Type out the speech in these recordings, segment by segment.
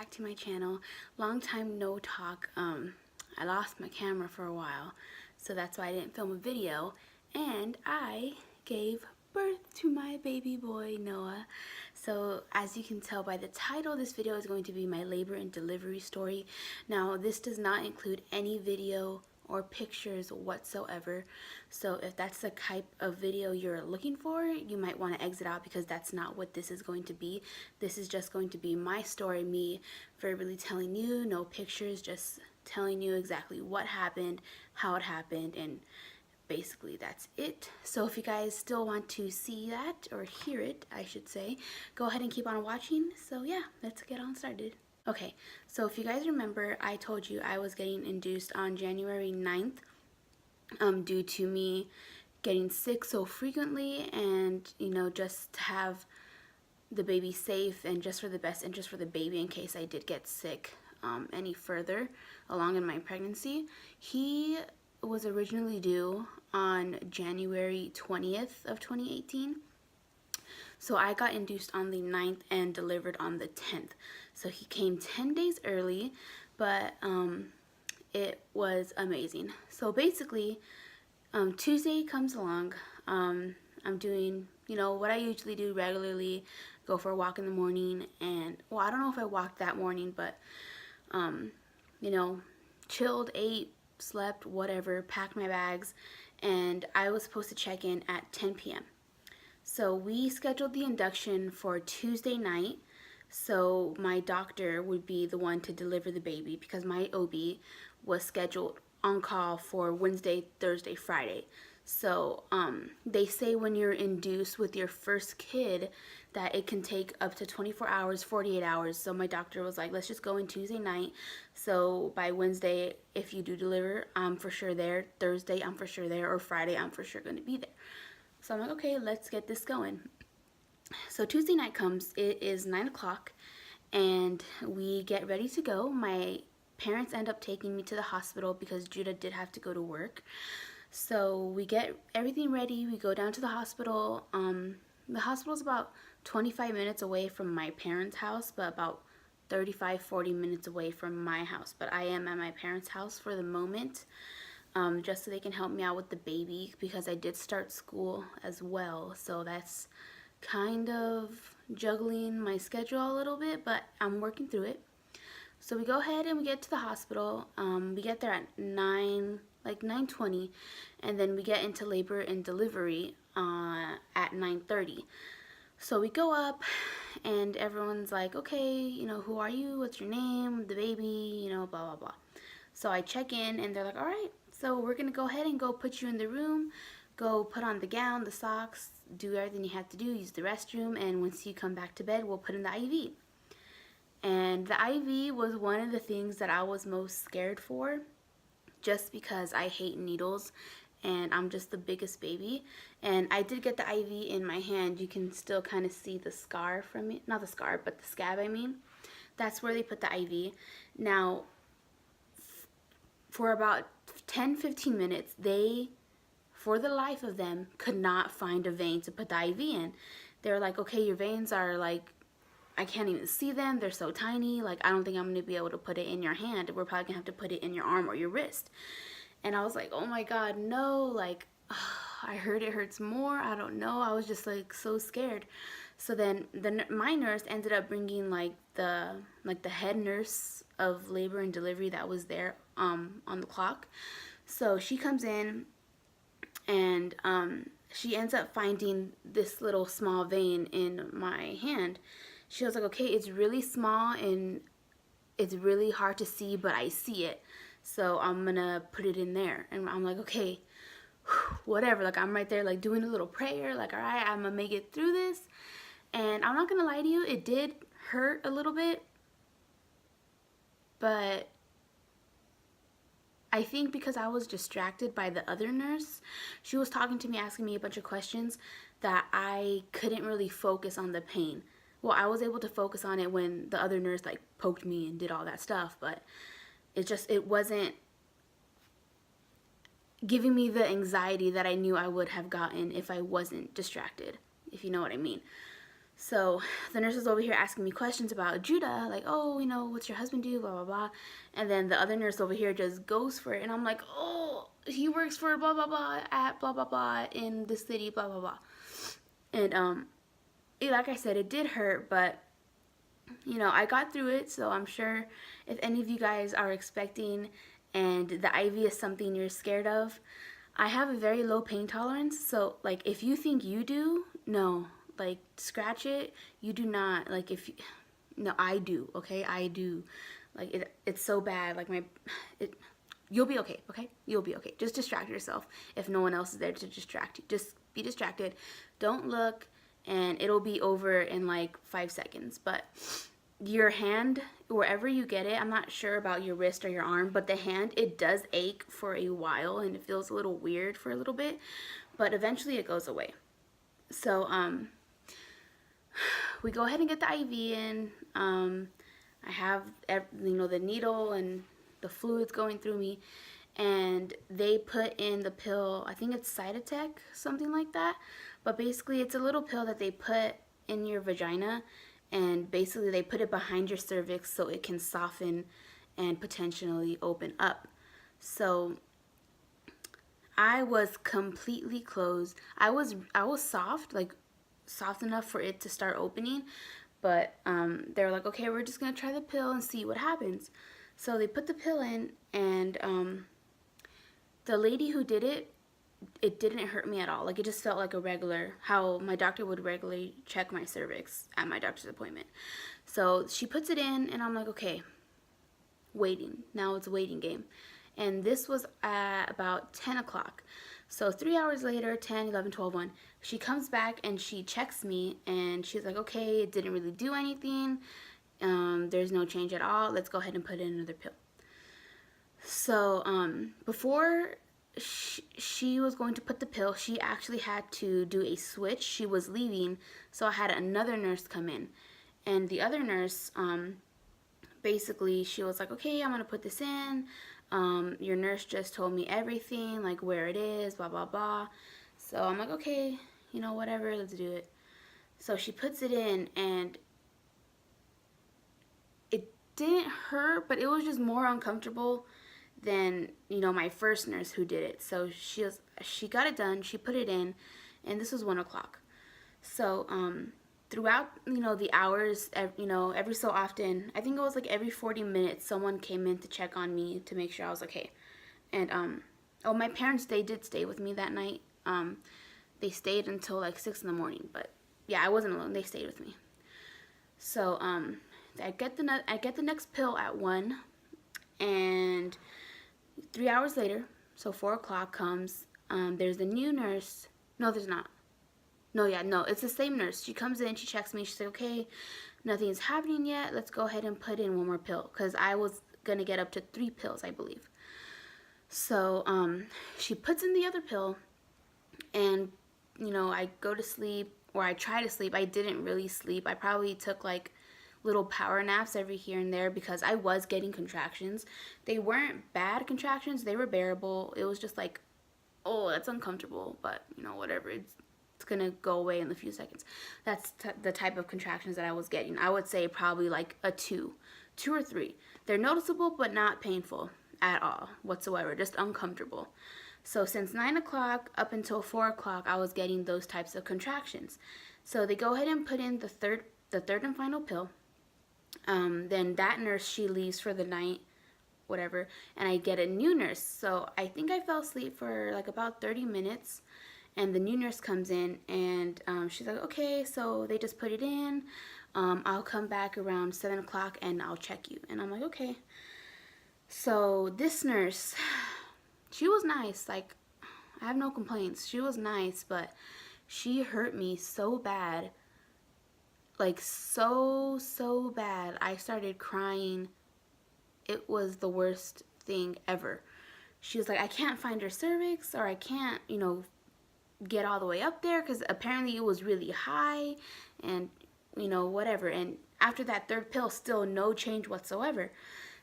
back to my channel. Long time no talk. I lost my camera for a while, so that's why I didn't film a video, and I gave birth to my baby boy Noah. So as you can tell by the title, this video is going to be my labor and delivery story. Now this does not include any video or pictures whatsoever, so if that's the type of video you're looking for, you might want to exit out, because that's not what this is going to be. This is just going to be my story, me verbally telling you, no pictures, just telling you exactly what happened, how it happened, and basically that's it. So if you guys still want to see that, or hear it I should say, go ahead and keep on watching. So yeah, let's get on started. Okay, so if you guys remember, I told you I was getting induced on January 9th due to me getting sick so frequently, and you know, just to have the baby safe and just for the best interest for the baby in case I did get sick any further along in my pregnancy. He was originally due on January 20th of 2018. So I got induced on the 9th and delivered on the 10th. So he came 10 days early, but it was amazing. So basically, Tuesday comes along. I'm doing, you know, what I usually do regularly, go for a walk in the morning, and, well, I don't know if I walked that morning, but, you know, chilled, ate, slept, whatever, packed my bags, and I was supposed to check in at 10 p.m. So we scheduled the induction for Tuesday night, so my doctor would be the one to deliver the baby, because my OB was scheduled on call for Wednesday, Thursday, Friday. So they say when you're induced with your first kid that it can take up to 24 hours, 48 hours. So my doctor was like, let's just go in Tuesday night. So by Wednesday, if you do deliver, I'm for sure there. Thursday, I'm for sure there. Or Friday, I'm for sure going to be there. So I'm like, okay, let's get this going. So Tuesday night comes, it is 9 o'clock, and we get ready to go. My parents end up taking me to the hospital because Judah did have to go to work. So we get everything ready, we go down to the hospital. The hospital's about 25 minutes away from my parents' house, but about 35-40 minutes away from my house. But I am at my parents' house for the moment. Just so they can help me out with the baby, because I did start school as well, so that's kind of juggling my schedule a little bit, but I'm working through it. So we go ahead and we get to the hospital. We get there at 9:20, and then we get into labor and delivery at 9:30. So we go up, and everyone's like, okay, you know, who are you, what's your name, the baby, you know, blah blah blah. So I check in, and they're like, all right, so we're gonna go ahead and go put you in the room, go put on the gown, the socks, do everything you have to do, use the restroom, and once you come back to bed, we'll put in the IV. And the IV was one of the things that I was most scared for, just because I hate needles and I'm just the biggest baby. And I did get the IV in my hand. You can still kind of see the scar from it, not the scar, but the scab, I mean. That's where they put the IV. Now, for about 10-15 minutes, they, for the life of them, could not find a vein to put the IV in. They were like, okay, your veins are like, I can't even see them, they're so tiny, like I don't think I'm going to be able to put it in your hand. We're probably going to have to put it in your arm or your wrist. And I was like, oh my god, no, like I heard it hurts more, I don't know. I was just like so scared. So then my nurse ended up bringing like the head nurse of labor and delivery that was there on the clock. So she comes in, and she ends up finding this little small vein in my hand. She was like, okay, it's really small and it's really hard to see, but I see it, so I'm gonna put it in there. And I'm like, okay, whatever, like I'm right there like doing a little prayer, like all right, I'm gonna make it through this. And I'm not gonna lie to you, it did hurt a little bit, but I think because I was distracted by the other nurse. She was talking to me, asking me a bunch of questions, that I couldn't really focus on the pain. Well, I was able to focus on it when the other nurse like poked me and did all that stuff, but it wasn't giving me the anxiety that I knew I would have gotten if I wasn't distracted, if you know what I mean. So the nurse was over here asking me questions about Judah, like, oh, you know, what's your husband do, blah, blah, blah. And then the other nurse over here just goes for it. And I'm like, oh, he works for blah, blah, blah, at blah, blah, blah, in the city, blah, blah, blah. And, like I said, it did hurt, but, you know, I got through it. So I'm sure if any of you guys are expecting and the IV is something you're scared of, I have a very low pain tolerance. So, like, if you think you do, no. Like, scratch it. You do not. Like, if you, no, I do. Okay, I do. Like, it's so bad. Like, you'll be okay. Okay, you'll be okay. Just distract yourself if no one else is there to distract you. Just be distracted. Don't look, and it'll be over in like 5 seconds. But your hand, wherever you get it, I'm not sure about your wrist or your arm, but the hand, it does ache for a while, and it feels a little weird for a little bit, but eventually it goes away. So, we go ahead and get the IV in. I have, you know, the needle and the fluids going through me, and they put in the pill, I think it's Cytotec, something like that, but basically it's a little pill that they put in your vagina, and basically they put it behind your cervix so it can soften and potentially open up. So I was completely closed. I was soft, like soft enough for it to start opening, but they were like, okay, we're just gonna try the pill and see what happens. So they put the pill in, and the lady who did it, it didn't hurt me at all. Like, it just felt like a regular, how my doctor would regularly check my cervix at my doctor's appointment. So she puts it in, and I'm like, okay, waiting. Now it's a waiting game. And this was at about 10 o'clock. So 3 hours later, 10, 11, 12, 1, she comes back and she checks me, and she's like, okay, it didn't really do anything. There's no change at all. Let's go ahead and put in another pill. So before she was going to put the pill, she actually had to do a switch. She was leaving, so I had another nurse come in. And the other nurse, basically, she was like, okay, I'm going to put this in. Your nurse just told me everything, like where it is, blah, blah, blah. So I'm like, okay, you know, whatever, let's do it. So she puts it in, and it didn't hurt, but it was just more uncomfortable than, you know, my first nurse who did it. So she got it done, she put it in, and this was 1 o'clock. So, throughout, you know, the hours, you know, every so often, I think it was like every 40 minutes, someone came in to check on me to make sure I was okay. And, oh, my parents, they did stay with me that night. They stayed until like 6 in the morning, but yeah, I wasn't alone. They stayed with me. So, I get the next pill at 1, and 3 hours later, so 4 o'clock comes, there's a new nurse. No, there's not. No, it's the same nurse. She comes in, she checks me, she said, okay, nothing's happening yet. Let's go ahead and put in one more pill, because I was going to get up to 3 pills, I believe. So, she puts in the other pill, and, you know, I go to sleep, or I try to sleep. I didn't really sleep. I probably took, like, little power naps every here and there, because I was getting contractions. They weren't bad contractions. They were bearable. It was just like, oh, that's uncomfortable, but, you know, whatever. It's gonna go away in a few seconds. That's the type of contractions that I was getting. I would say probably like a 2 or 3. They're noticeable, but not painful at all whatsoever, just uncomfortable. So since 9 o'clock up until 4 o'clock, I was getting those types of contractions. So they go ahead and put in the third and final pill. Then that nurse, she leaves for the night, whatever, and I get a new nurse. So I think I fell asleep for like about 30 minutes. And the new nurse comes in, and she's like, okay, so they just put it in. I'll come back around 7 o'clock, and I'll check you. And I'm like, okay. So this nurse, she was nice. Like, I have no complaints. She was nice, but she hurt me so bad. Like, so bad. I started crying. It was the worst thing ever. She was like, I can't find your cervix, or I can't, you know, get all the way up there, because apparently it was really high, and, you know, whatever. And after that third pill, still no change whatsoever.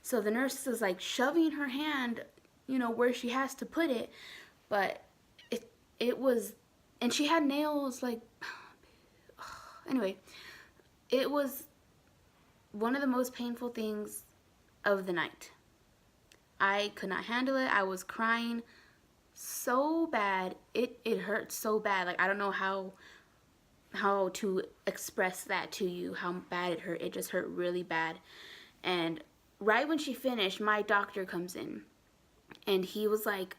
So the nurse is like shoving her hand, you know, where she has to put it, but it was, and she had nails, like, Anyway, it was one of the most painful things of the night. I could not handle it. I was crying so bad. It hurt so bad. Like, I don't know how to express that to you, how bad it hurt. It just hurt really bad. And right when she finished, my doctor comes in, and he was like,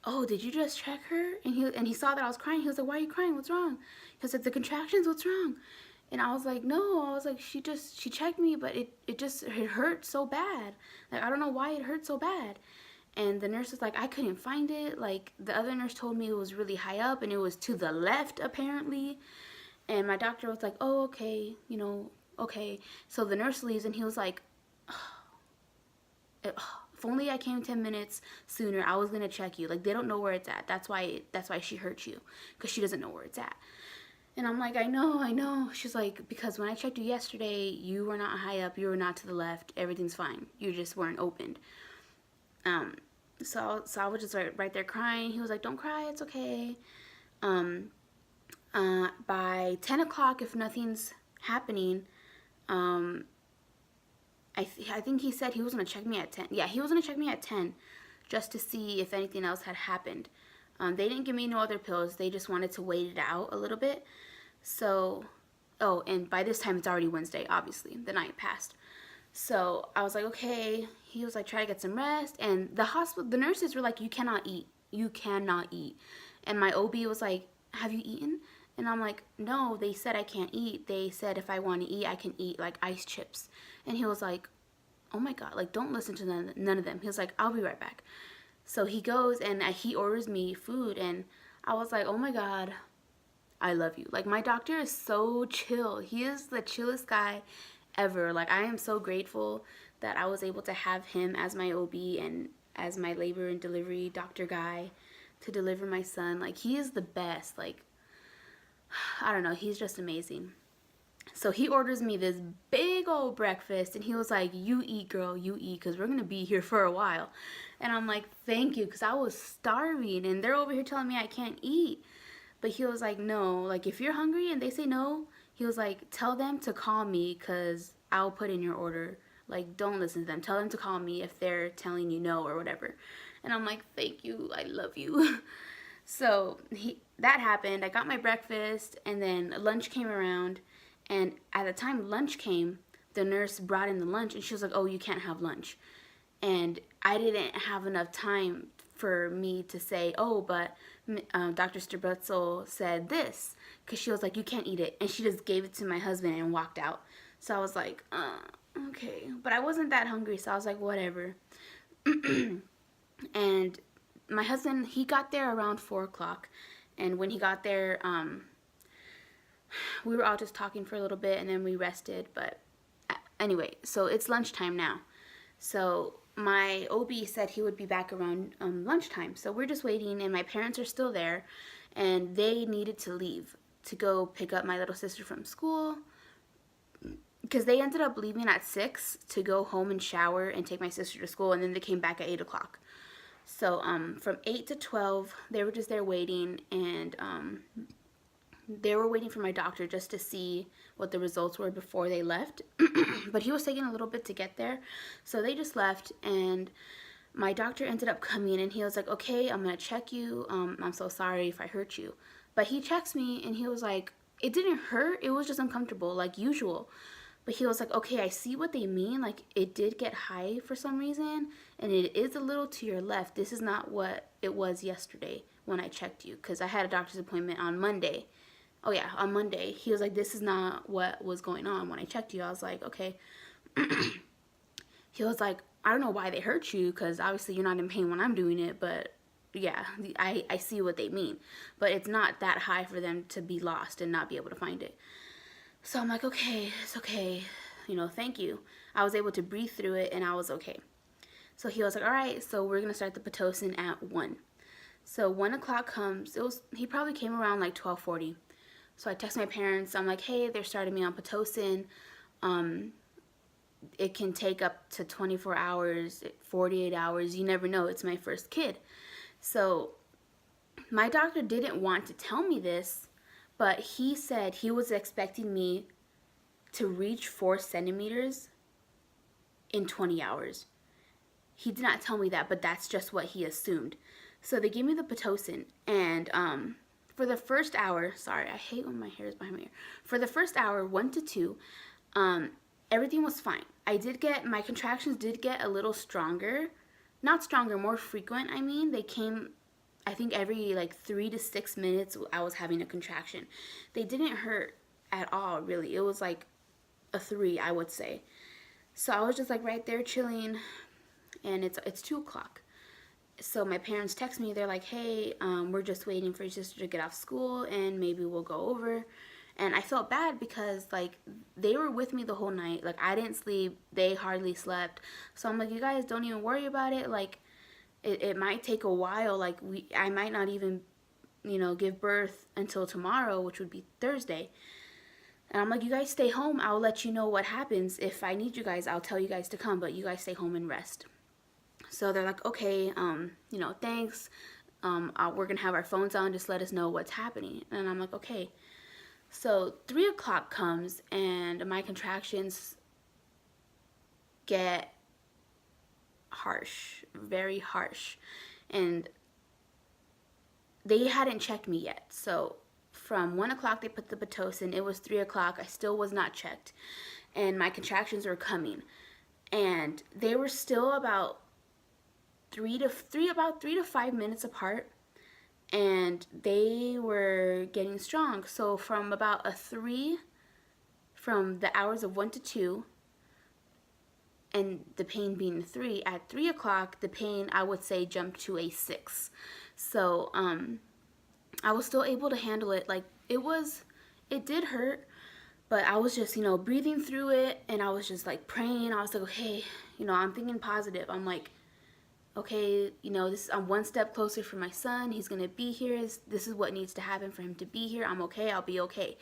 "Oh, did you just check her?" And he saw that I was crying. He was like, "Why are you crying? What's wrong?" He was like, "The contractions, what's wrong?" And I was like, "No." I was like, she checked me, but it hurt so bad. Like, I don't know why it hurt so bad." And the nurse was like, "I couldn't find it. Like, the other nurse told me it was really high up, and it was to the left, apparently." And my doctor was like, "Oh, okay, okay." So the nurse leaves, and he was like, "If only I came 10 minutes sooner, I was going to check you. Like, they don't know where it's at. That's why she hurt you, because she doesn't know where it's at." And I'm like, I know. She's like, "Because when I checked you yesterday, you were not high up. You were not to the left. Everything's fine. You just weren't opened." So I was just right there crying. He was like, "Don't cry. It's okay." By 10 o'clock, if nothing's happening, I think he said he was going to check me at 10. Yeah, he was going to check me at 10 just to see if anything else had happened. They didn't give me no other pills. They just wanted to wait it out a little bit. So, oh, and by this time it's already Wednesday, obviously. The night passed. So I was like, okay. He was like, "Try to get some rest." And the nurses were like, "You cannot eat. You cannot eat." And my OB was like, "Have you eaten?" And I'm like, "No, they said I can't eat. They said if I want to eat, I can eat like ice chips." And he was like, "Oh my God, like, don't listen to none of them." He was like, "I'll be right back." So he goes and he orders me food, and I was like, "Oh my God, I love you." Like, my doctor is so chill. He is the chillest guy ever. Like, I am so grateful that I was able to have him as my OB and as my labor and delivery doctor guy to deliver my son. Like, he is the best. Like, I don't know, he's just amazing. So he orders me this big old breakfast, and he was like, "You eat, girl, you eat, because we're going to be here for a while." And I'm like, "Thank you," because I was starving, and they're over here telling me I can't eat. But he was like, "No, like, if you're hungry and they say no," he was like, "tell them to call me, because I'll put in your order. Like, don't listen to them. Tell them to call me if they're telling you no or whatever." And I'm like, "Thank you, I love you." So that happened. I got my breakfast, and then lunch came around. And at the time lunch came, the nurse brought in the lunch, and she was like, "Oh, you can't have lunch." And I didn't have enough time for me to say, "Oh, but Dr. Strabutzel said this," because she was like, "You can't eat it." And she just gave it to my husband and walked out. So I was like, okay. But I wasn't that hungry, so I was like, whatever. And my husband, he got there around 4 o'clock. And when he got there, we were all just talking for a little bit, and then we rested. But anyway, so it's lunchtime now. So my OB said he would be back around lunchtime. So we're just waiting, and my parents are still there, and they needed to leave to go pick up my little sister from school, because they ended up leaving at 6 to go home and shower and take my sister to school, and then they came back at 8 o'clock. So from 8 to 12, they were just there waiting, and they were waiting for my doctor just to see what the results were before they left. But he was taking a little bit to get there, so they just left. And my doctor ended up coming, and he was like, "Okay, I'm gonna check you. I'm so sorry if I hurt you." But he checks me, and he was like, "It didn't hurt, it was just uncomfortable like usual." But he was like, "Okay, I see what they mean. Like, it did get high for some reason, and it is a little to your left. This is not what it was yesterday when I checked you," because I had a doctor's appointment on Monday. Oh yeah, on Monday. He was like, "This is not what was going on when I checked you." I was like, "Okay." He was like, "I don't know why they hurt you, because obviously you're not in pain when I'm doing it, but yeah, I see what they mean. But it's not that high for them to be lost and not be able to find it." So I'm like, "Okay, it's okay. Thank you." I was able to breathe through it, and I was okay. So he was like, "All right, so we're going to start the Pitocin at 1. So 1 o'clock comes. He probably came around like 12:40. So I text my parents. I'm like, "Hey, they're starting me on Pitocin. It can take up to 24 hours, 48 hours. You never know. It's my first kid." So my doctor didn't want to tell me this, but he said he was expecting me to reach 4 centimeters in 20 hours. He did not tell me that, but that's just what he assumed. So they gave me the Pitocin, and for the first hour, sorry, I hate when my hair is behind my ear. For the first hour, 1 to 2, everything was fine. My contractions did get a little stronger. Not stronger, more frequent, I mean. They came, I think, every like 3 to 6 minutes I was having a contraction. They didn't hurt at all, really. It was like a 3, I would say. So I was just like right there chilling, and it's 2 o'clock. So my parents text me. They're like, hey, we're just waiting for your sister to get off school, and maybe we'll go over. And I felt bad because, like, they were with me the whole night. Like, I didn't sleep. They hardly slept. So I'm like, you guys don't even worry about it. Like, it might take a while. Like, I might not even, give birth until tomorrow, which would be Thursday. And I'm like, you guys stay home. I'll let you know what happens. If I need you guys, I'll tell you guys to come. But you guys stay home and rest. So they're like, okay, thanks. We're going to have our phones on. Just let us know what's happening. And I'm like, okay. So 3 o'clock comes, and my contractions get harsh, very harsh. And they hadn't checked me yet. So from 1 o'clock, they put the Pitocin. It was 3 o'clock. I still was not checked. And my contractions were coming. And they were still about 3 to 5 minutes apart. And they were getting strong. So from about a 3, from the hours of 1 to 2, and the pain being 3, at 3 o'clock, the pain, I would say, jumped to a 6. So I was still able to handle it. Like, it did hurt, but I was just, breathing through it, and I was just, like, praying. I was like, okay, I'm thinking positive. I'm like, okay, I'm one step closer for my son. He's going to be here. This is what needs to happen for him to be here. I'm okay. I'll be okay.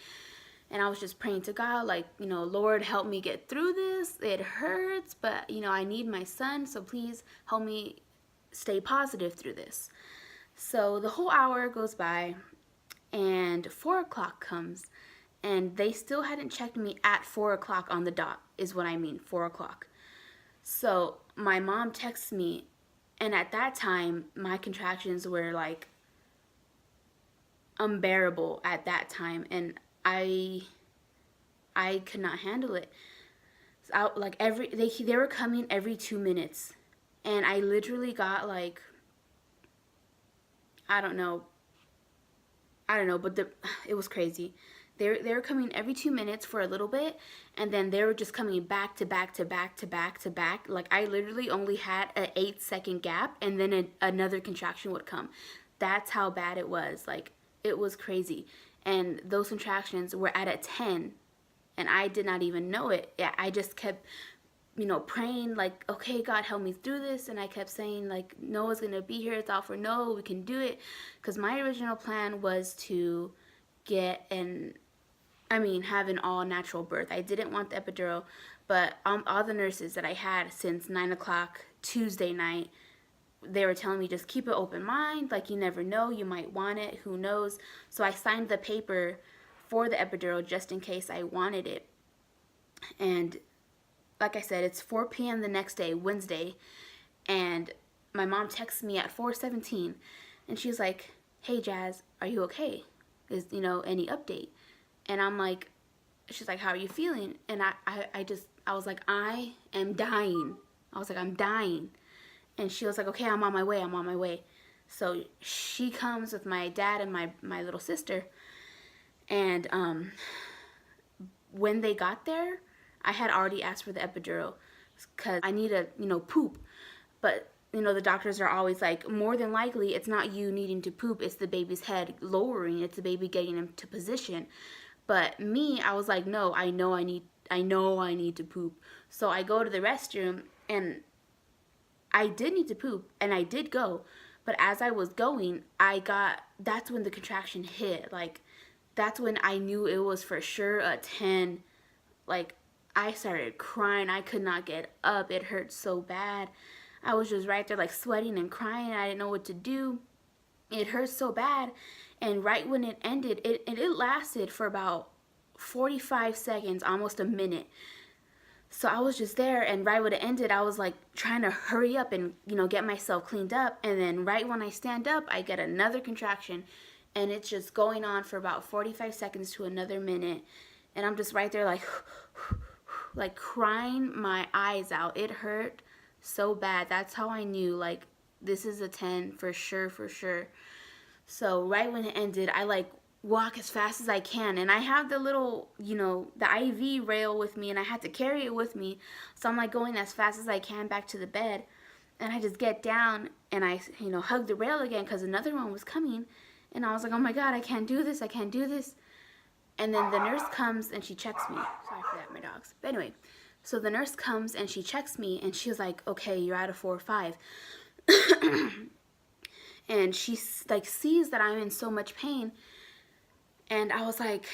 And I was just praying to God, like, Lord, help me get through this. It hurts, but, I need my son, so please help me stay positive through this. So the whole hour goes by, and 4 o'clock comes, and they still hadn't checked me at 4 o'clock on the dot, is what I mean, 4 o'clock. So my mom texts me. And at that time, my contractions were, like, unbearable at that time. And I could not handle it. So they were coming every 2 minutes. And I literally got, like, I don't know, but it was crazy. They were coming every 2 minutes for a little bit, and then they were just coming back to back to back to back to back. Like, I literally only had an 8-second gap, and then another contraction would come. That's how bad it was. Like, it was crazy. And those contractions were at a 10, and I did not even know it. Yeah, I just kept, praying, like, okay, God, help me through this. And I kept saying, like, Noah's going to be here. It's all for Noah. We can do it. Because my original plan was to have an all-natural birth. I didn't want the epidural, but all the nurses that I had since 9 o'clock Tuesday night, they were telling me, just keep an open mind. Like, you never know. You might want it. Who knows? So I signed the paper for the epidural just in case I wanted it. And like I said, it's 4 p.m. the next day, Wednesday, and my mom texts me at 4:17, and she's like, hey, Jazz, are you okay? Is, any update? And I'm like, she's like, how are you feeling? And I was like, I am dying. I was like, I'm dying. And she was like, okay, I'm on my way. So she comes with my dad and my little sister. And when they got there, I had already asked for the epidural because I need to, poop. But, the doctors are always like, more than likely, it's not you needing to poop. It's the baby's head lowering. It's the baby getting into position. But me, I was like, no, I know I need to poop. So I go to the restroom, and I did need to poop, and I did go. But as I was going, that's when the contraction hit. Like, that's when I knew it was for sure a 10. Like, I started crying. I could not get up. It hurt so bad. I was just right there, like, sweating and crying. I didn't know what to do. It hurt so bad. And right when it ended, it lasted for about 45 seconds, almost a minute. So I was just there, and right when it ended, I was like trying to hurry up and, you know, get myself cleaned up. And then right when I stand up, I get another contraction, and it's just going on for about 45 seconds to another minute. And I'm just right there like crying my eyes out. It hurt so bad. That's how I knew, like, this is a 10 for sure, for sure. So right when it ended, I like walk as fast as I can, and I have the little, you know, the IV rail with me, and I had to carry it with me. So I'm like going as fast as I can back to the bed, and I just get down and I, you know, hug the rail again because another one was coming, and I was like, oh my God, I can't do this, I can't do this. And then the nurse comes and she checks me. Sorry for that, my dogs. But anyway, so the nurse comes and she checks me, and she was like, okay, you're at a 4 or 5. And she like sees that I'm in so much pain. And I was like,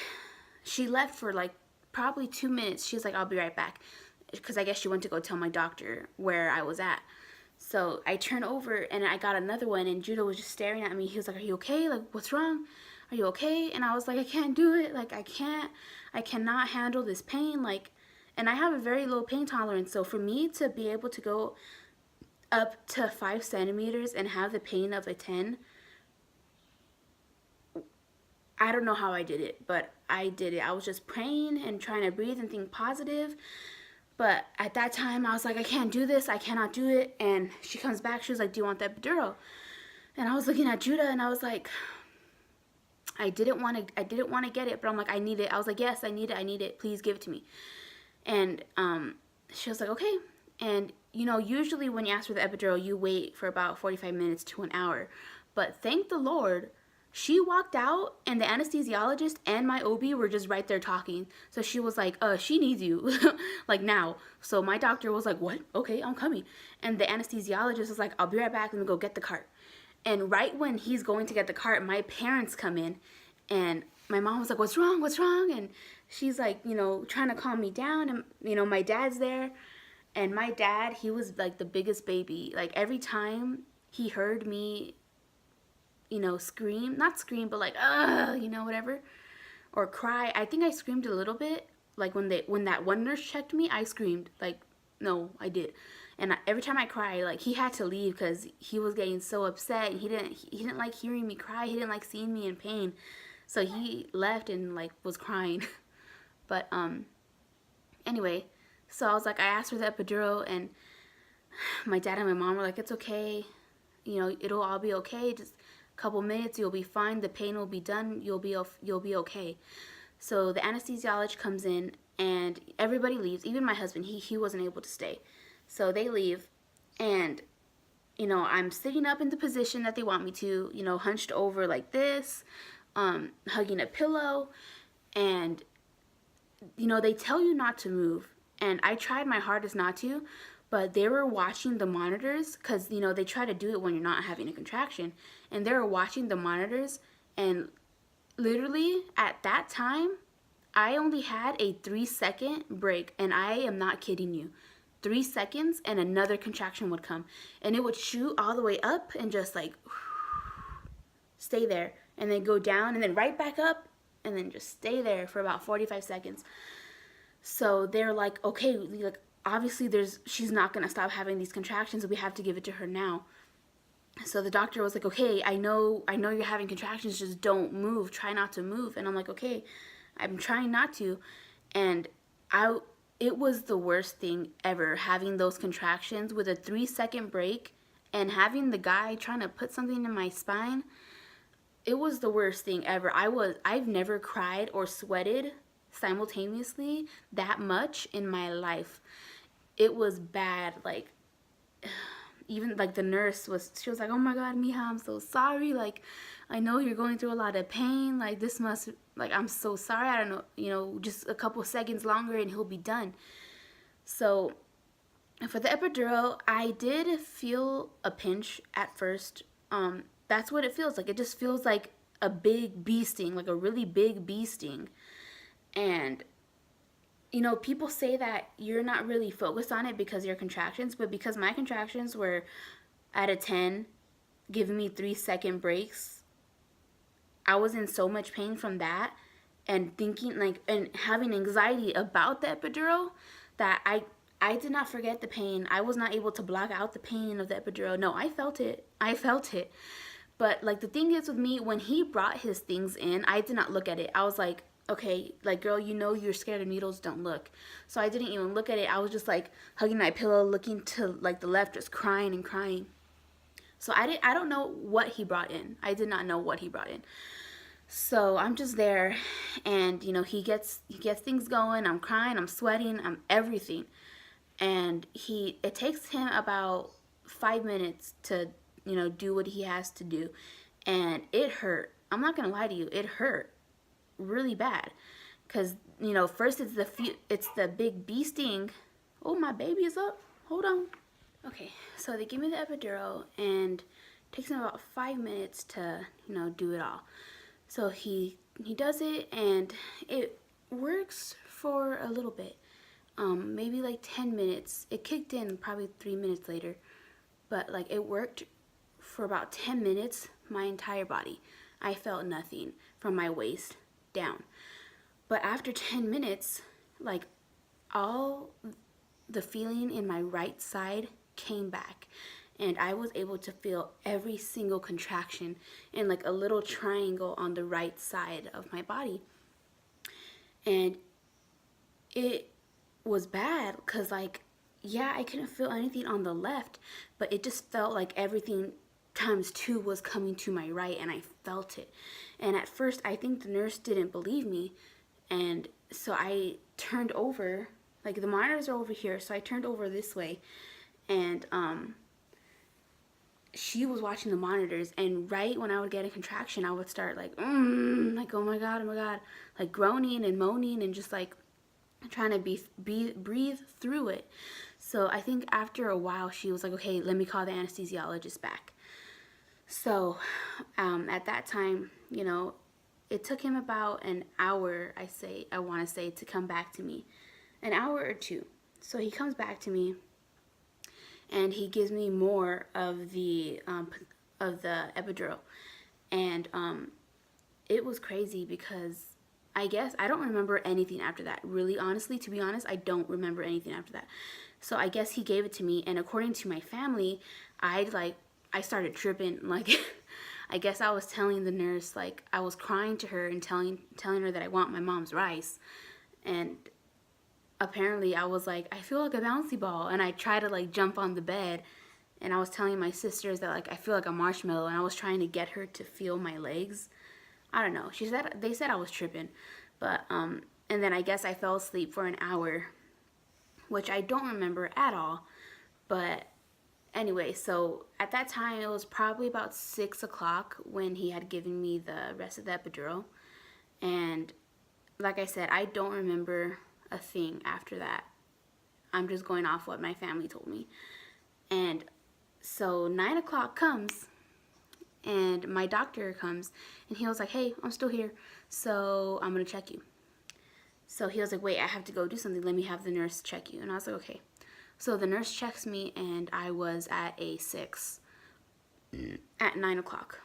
she left for like probably 2 minutes. She was like, I'll be right back. Because I guess she went to go tell my doctor where I was at. So I turned over and I got another one, and Judah was just staring at me. He was like, are you okay? Like, what's wrong? Are you okay? And I was like, I can't do it. Like, I cannot handle this pain. Like, and I have a very low pain tolerance. So for me to be able to go up to 5 centimeters and have the pain of a 10, I don't know how I did it, but I did it. I was just praying and trying to breathe and think positive. But at that time, I was like, I can't do this. I cannot do it. And she comes back. She was like, do you want the epidural? And I was looking at Judah, and I was like, I didn't want to get it, but I'm like, I need it. I was like, yes, I need it. Please give it to me. And she was like, okay. And, you know, usually when you ask for the epidural, you wait for about 45 minutes to an hour. But thank the Lord, she walked out, and the anesthesiologist and my OB were just right there talking. So she was like, she needs you, like now. So my doctor was like, what? Okay, I'm coming. And the anesthesiologist was like, I'll be right back. Let me go get the cart. And right when he's going to get the cart, my parents come in, and my mom was like, what's wrong? What's wrong? And she's like, you know, trying to calm me down. And, you know, my dad's there. And my dad, he was like the biggest baby. Like every time he heard me, you know, scream, not scream, but like, you know, whatever, or cry. I think I screamed a little bit. Like when that one nurse checked me, I screamed. Like, no, I did. And every time I cried, like, he had to leave because he was getting so upset. And he didn't like hearing me cry. He didn't like seeing me in pain. So he left and like was crying. But anyway, so I was like, I asked for the epidural, and my dad and my mom were like, it's okay. You know, it'll all be okay. Just couple minutes, you'll be fine, the pain will be done, you'll be okay. So the anesthesiologist comes in, and everybody leaves, even my husband. He wasn't able to stay. So they leave, and, you know, I'm sitting up in the position that they want me to, you know, hunched over like this, hugging a pillow, and, you know, they tell you not to move, and I tried my hardest not to, but they were watching the monitors because, you know, they try to do it when you're not having a contraction. And they were watching the monitors, and literally at that time, I only had a 3-second break, and I am not kidding you. 3 seconds and another contraction would come, and it would shoot all the way up and just like stay there, and then go down, and then right back up, and then just stay there for about 45 seconds. So they're like, okay, like, obviously she's not going to stop having these contractions, so we have to give it to her now. So the doctor was like, okay, I know you're having contractions, just don't move, try not to move. And I'm like, okay, I'm trying not to. And it was the worst thing ever, having those contractions with a 3-second break and having the guy trying to put something in my spine. It was the worst thing ever. I've never cried or sweated simultaneously that much in my life. It was bad. Like, even like the nurse she was like, oh my God, mija, I'm so sorry. Like, I know you're going through a lot of pain. Like, this must, like, I'm so sorry. I don't know, you know, just a couple seconds longer and he'll be done. So for the epidural, I did feel a pinch at first. That's what it feels like. It just feels like a big bee sting, like a really big bee sting. And, you know, people say that you're not really focused on it because of your contractions, but because my contractions were at a 10, giving me 3-second breaks, I was in so much pain from that, and thinking like, and having anxiety about the epidural, that I did not forget the pain. I was not able to block out the pain of the epidural. No, I felt it. I felt it. But like the thing is with me, when he brought his things in, I did not look at it. I was like, okay, like, girl, you know you're scared of needles, don't look. So I didn't even look at it. I was just like hugging my pillow, looking to like the left, just crying and crying. So I don't know what he brought in. I did not know what he brought in. So I'm just there, and you know, he gets things going. I'm crying, I'm sweating, I'm everything. And it takes him about 5 minutes to, you know, do what he has to do. And it hurt. I'm not gonna lie to you, it hurt really bad. Cause, you know, first it's the big bee sting. Oh, my baby is up. Hold on. Okay, so they give me the epidural, and it takes him about 5 minutes to, you know, do it all. So he does it, and it works for a little bit. Maybe like 10 minutes. It kicked in probably 3 minutes later, but like it worked for about 10 minutes, my entire body. I felt nothing from my waist down. But after 10 minutes, like all the feeling in my right side came back, and I was able to feel every single contraction in like a little triangle on the right side of my body. And it was bad because, like, yeah, I couldn't feel anything on the left, but it just felt like everything times 2 was coming to my right, and I felt it. And at first, I think the nurse didn't believe me, and so I turned over, like the monitors are over here, so I turned over this way, and she was watching the monitors, and right when I would get a contraction, I would start like oh my god, like groaning and moaning and just like trying to breathe through it. So I think after a while, she was like, okay, let me call the anesthesiologist back. So at that time, you know, it took him about an hour, I want to say, to come back to me. An hour or 2. So he comes back to me, and he gives me more of the epidural. And it was crazy because I guess I don't remember anything after that. Really, honestly, to be honest, I don't remember anything after that. So I guess he gave it to me, and according to my family, I started tripping. Like, I guess I was telling the nurse, like, I was crying to her and telling her that I want my mom's rice. And apparently I was like, I feel like a bouncy ball, and I tried to like jump on the bed, and I was telling my sisters that like I feel like a marshmallow, and I was trying to get her to feel my legs. I don't know. They said I was tripping, but and then I guess I fell asleep for an hour, which I don't remember at all. But anyway, so at that time it was probably about 6 o'clock when he had given me the rest of the epidural, and like I said, I don't remember a thing after that. I'm just going off what my family told me. And so 9 o'clock comes, and my doctor comes, and he was like, hey, I'm still here, so I'm gonna check you. So he was like, wait, I have to go do something, let me have the nurse check you. And I was like, okay. So the nurse checks me, and I was at a 6 at 9 o'clock,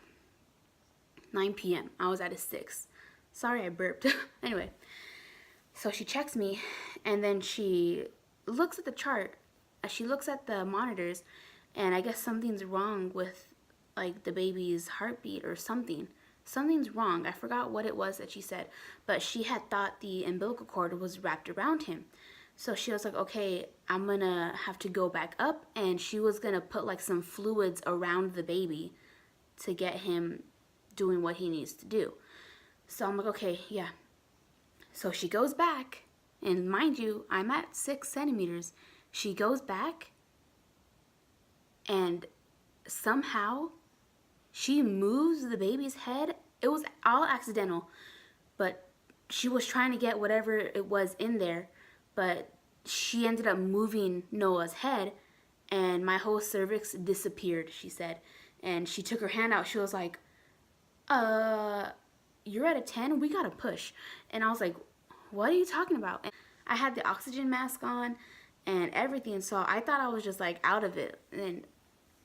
9 p.m. I was at a 6. Sorry, I burped. Anyway, so she checks me, and then she looks at the chart. She looks at the monitors, and I guess something's wrong with like the baby's heartbeat or something. Something's wrong. I forgot what it was that she said, but she had thought the umbilical cord was wrapped around him. So she was like, okay, I'm gonna have to go back up, and she was gonna put like some fluids around the baby to get him doing what he needs to do. So I'm like, okay, yeah. So she goes back, and mind you, I'm at 6 centimeters. She goes back, and somehow she moves the baby's head. It was all accidental, but she was trying to get whatever it was in there, but she ended up moving Noah's head, and my whole cervix disappeared, she said. And she took her hand out. She was like, you're at a 10? We gotta push. And I was like, what are you talking about? And I had the oxygen mask on and everything, so I thought I was just like out of it. And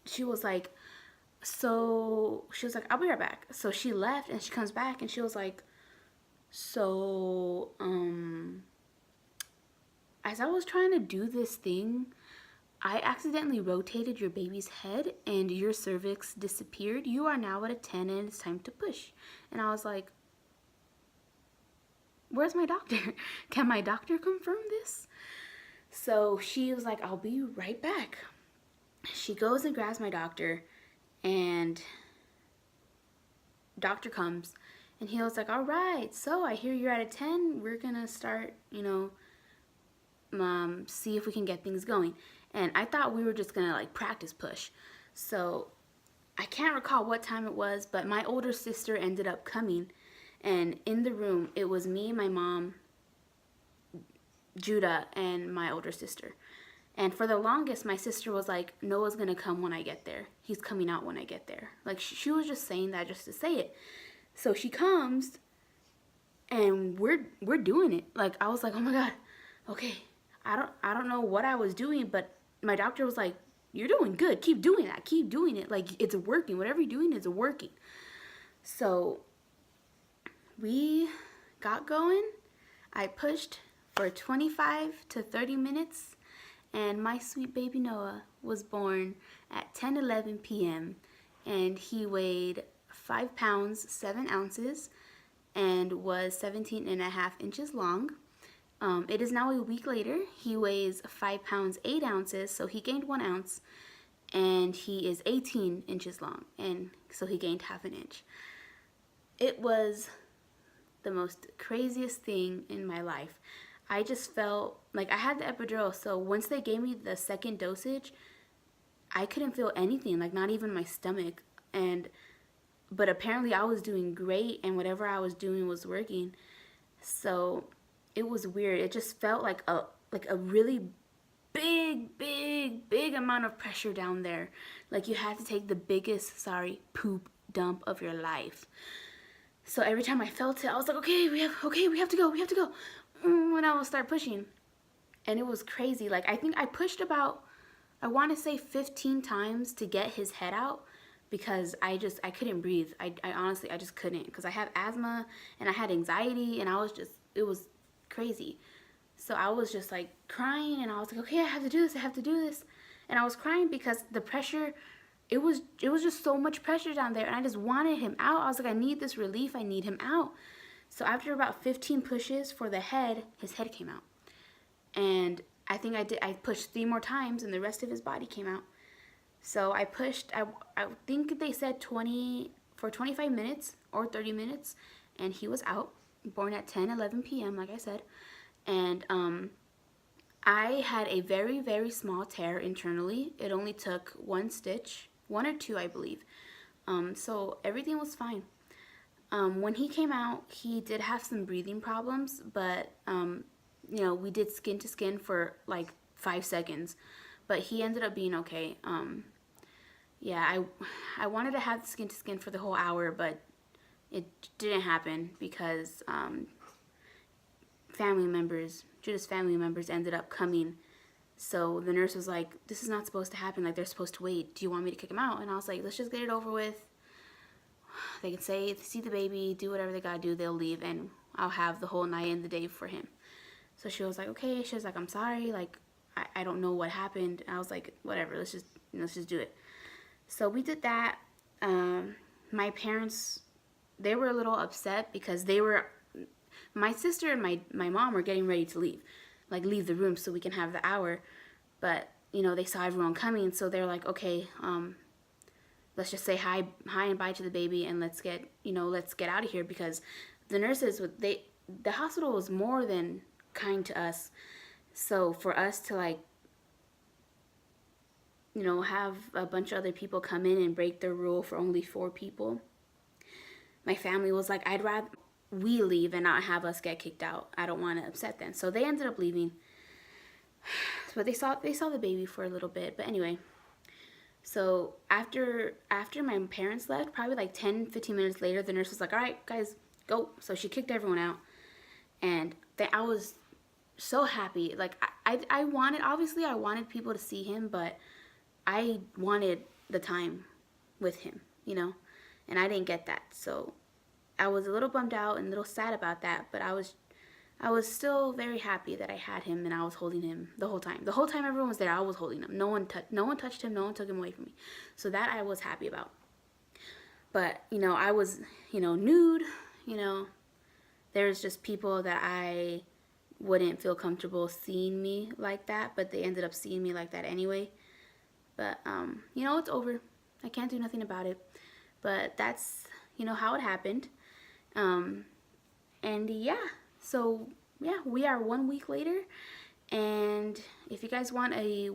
she was like, So she was like, I'll be right back. So she left and she comes back and she was like, so, as I was trying to do this thing, I accidentally rotated your baby's head and your cervix disappeared. You are now at a 10 and it's time to push. And I was like, where's my doctor? Can my doctor confirm this? So she was like, I'll be right back. She goes and grabs my doctor, and doctor comes, and he was like, all right, so I hear you're at a 10. We're gonna start, see if we can get things going. And I thought we were just gonna like practice push. So I can't recall what time it was, but my older sister ended up coming, and in the room it was me, my mom, Judah, and my older sister. And for the longest, my sister was like, Noah's gonna come when I get there. He's coming out when I get there. Like, she was just saying that just to say it. So she comes, and we're doing it. Like, I was like, oh my God, okay. I don't know what I was doing, but my doctor was like, you're doing good. Keep doing that. Keep doing it. Like, it's working. Whatever you're doing is working. So we got going. I pushed for 25 to 30 minutes. And my sweet baby Noah was born at 10:11 p.m. and he weighed 5 pounds 7 ounces and was 17 and a half inches long. It is now a week later. He weighs 5 pounds 8 ounces, so he gained 1 ounce, and he is 18 inches long, and so he gained half an inch. It was the most craziest thing in my life. I just felt like I had the epidural, so once they gave me the second dosage, I couldn't feel anything, like not even my stomach. But apparently I was doing great, and whatever I was doing was working. So it was weird. It just felt like a really big amount of pressure down there. Like you had to take the biggest, poop dump of your life. So every time I felt it, I was like, okay, we have to go. When I will start pushing. And it was crazy. Like, I think I pushed about, I want to say 15 times to get his head out, because I couldn't breathe. I honestly, I just couldn't, because I have asthma and I had anxiety, and it was crazy. So I was just like crying, and I was like, okay, I have to do this. And I was crying because the pressure, it was just so much pressure down there, and I just wanted him out. I was like, I need this relief. I need him out. So after about 15 pushes for the head, his head came out. And I think I pushed 3 more times, and the rest of his body came out. So I pushed, I think they said 25 minutes or 30 minutes, and he was out, born at 10:11 p.m., like I said. And I had a very small tear internally. It only took 1 stitch, 1 or 2, I believe. So everything was fine. When he came out, he did have some breathing problems, but, we did skin to skin for like 5 seconds, but he ended up being okay. Yeah, I wanted to have skin to skin for the whole hour, but it didn't happen because, Judah's family members ended up coming. So the nurse was like, this is not supposed to happen. Like, they're supposed to wait. Do you want me to kick him out? And I was like, let's just get it over with. They can see the baby, do whatever they gotta do, they'll leave, and I'll have the whole night and the day for him. So she was like, okay. She was like, I'm sorry, like, I don't know what happened. And I was like, whatever, let's just do it. So we did that. My parents, they were a little upset because my sister and my mom were getting ready to leave the room so we can have the hour. But, they saw everyone coming, so they're like, okay, let's just say hi and bye to the baby, and let's get out of here, because the nurses, the hospital was more than kind to us. So for us to have a bunch of other people come in and break their rule for only 4 people, my family was like, I'd rather we leave and not have us get kicked out. I don't want to upset them. So they ended up leaving. But they saw the baby for a little bit. But anyway, so after my parents left, probably like 10-15 minutes later, the nurse was like, all right, guys, go. So she kicked everyone out. And I was so happy. Like, I wanted people to see him, but I wanted the time. with him, you know, and I didn't get that. So I was a little bummed out and a little sad about that, but I was still very happy that I had him and I was holding him the whole time. The whole time everyone was there, I was holding him. No one touched him. No one took him away from me. So that I was happy about. But, you know, I was, you know, nude, you know. There's just people that I wouldn't feel comfortable seeing me like that, but they ended up seeing me like that anyway. But, you know, it's over. I can't do nothing about it. But that's, you know, how it happened. And yeah, so yeah, we are 1 week later. And if you guys want a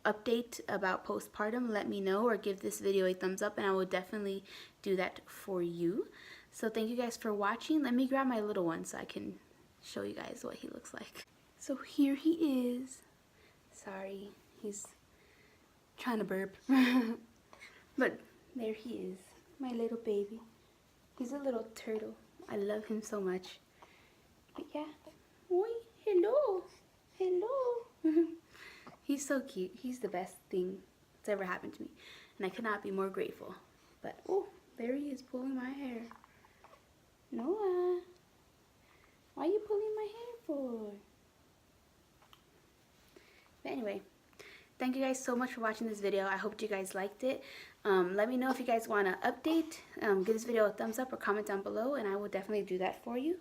update about postpartum, let me know, or give this video a thumbs up and I will definitely do that for you. So thank you guys for watching. Let me grab my little one so I can show you guys what he looks like. So here he is. Sorry, he's trying to burp. But there he is, my little baby. He's a little turtle. I love him so much. But yeah. Oi, hello. Hello. He's so cute. He's the best thing that's ever happened to me. And I could not be more grateful. But, oh, there he is pulling my hair. Noah, why are you pulling my hair for? But anyway, thank you guys so much for watching this video. I hope you guys liked it. Let me know if you guys want to update. Give this video a thumbs up or comment down below, and I will definitely do that for you.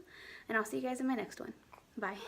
And I'll see you guys in my next one. Bye.